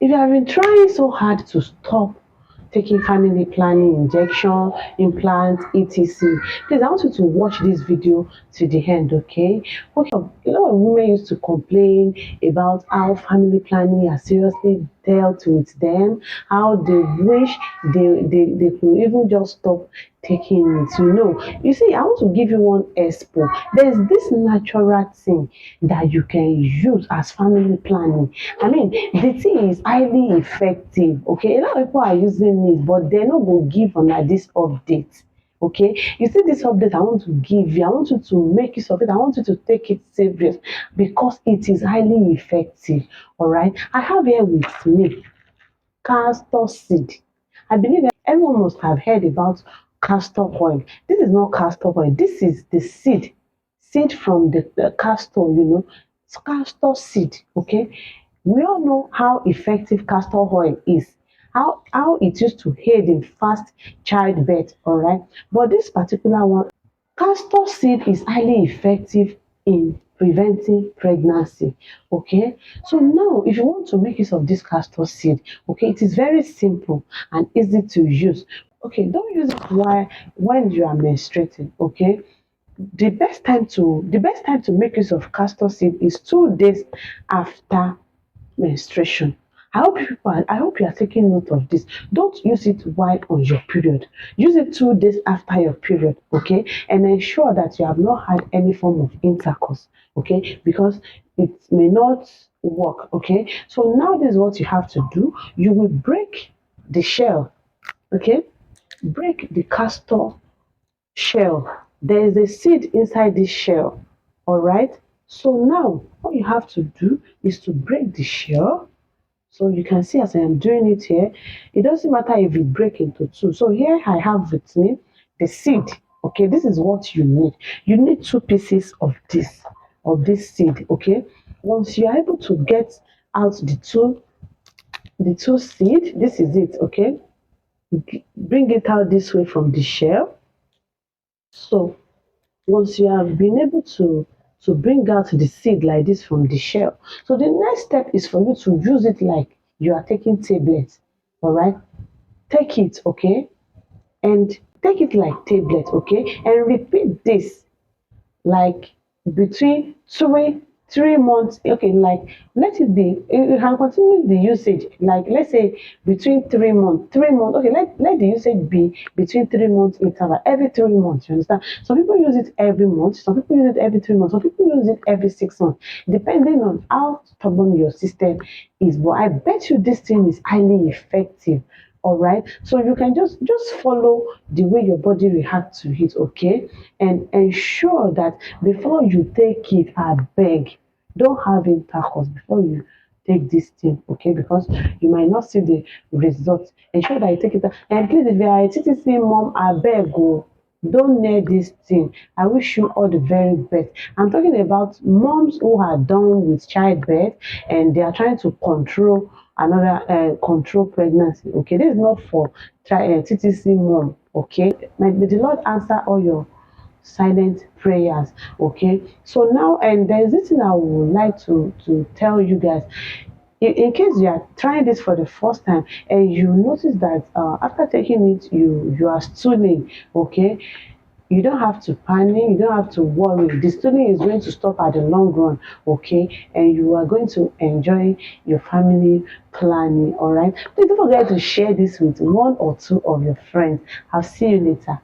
If you have been trying so hard to stop taking family planning injection, implants, etc. Please, I want you to watch this video to the end, okay? Okay, a lot of women used to complain about how family planning has seriously dealt with them, how they wish they could even just stop taking it. You see, I want to give you one expo. There's this natural thing that you can use as family planning. I mean, the thing is highly effective. Okay, a lot of people are using it, but they're not going to give on this update. Okay, you see this update I want to give you, I want you to make use of it, I want you to take it serious because it is highly effective. All right, I have here with me castor seed. I believe everyone must have heard about castor oil. This is not castor oil, this is the seed from the castor, it's castor seed. Okay, we all know how effective castor oil is, how it used to aid in fast childbirth. All right, but this particular one, castor seed, is highly effective in preventing pregnancy. Okay, so now if you want to make use of this castor seed, okay, it is very simple and easy to use. Okay, don't use it while when you are menstruating. Okay, the best time to make use of castor seed is 2 days after menstruation. I hope you are taking note of this. Don't use it while on your period. Use it 2 days after your period, okay? And ensure that you have not had any form of intercourse, okay? Because it may not work, okay? So now this is what you have to do. You will break the shell, okay? Break the castor shell. There is a seed inside this shell, all right? So now what you have to do is to break the shell. So you can see as I am doing it here, it doesn't matter if you break into two. So here I have with me the seed. Okay, this is what you need. You need 2 pieces of this seed. Okay, once you are able to get out the two seed, this is it. Okay, bring it out this way from the shell. So once you have been able to bring out the seed like this from the shell, so the next step is for you to use it like you are taking tablets. All right, take it, okay, and take it like tablet, okay, and repeat this like between 3 months. Okay, like let it be, you can continue the usage, like let's say between 3 months. Okay, let the usage be between 3 months interval, every 3 months. You understand? Some people use it every month, some people use it every 3 months, some people use it every 6 months, depending on how stubborn your system is. But I bet you this thing is highly effective. All right, so you can just follow the way your body reacts to it, okay, and ensure that before you take it, I beg, don't have intercourse before you take this thing, okay, because you might not see the result. Ensure that you take it. And please, if you are a TTC mom, I beg, oh, don't near this thing. I wish you all the very best. I'm talking about moms who are done with childbirth and they are trying to control pregnancy. Okay, this is not for TTC mom. Okay, may the Lord answer all your silent prayers. Okay, so now, and there's this thing I would like to tell you guys. In case you are trying this for the first time and you notice that after taking it you are stooling, okay, you don't have to panic, you don't have to worry. The stooling is going to stop at the long run, okay, and you are going to enjoy your family planning. All right, please don't forget to share this with one or two of your friends. I'll see you later.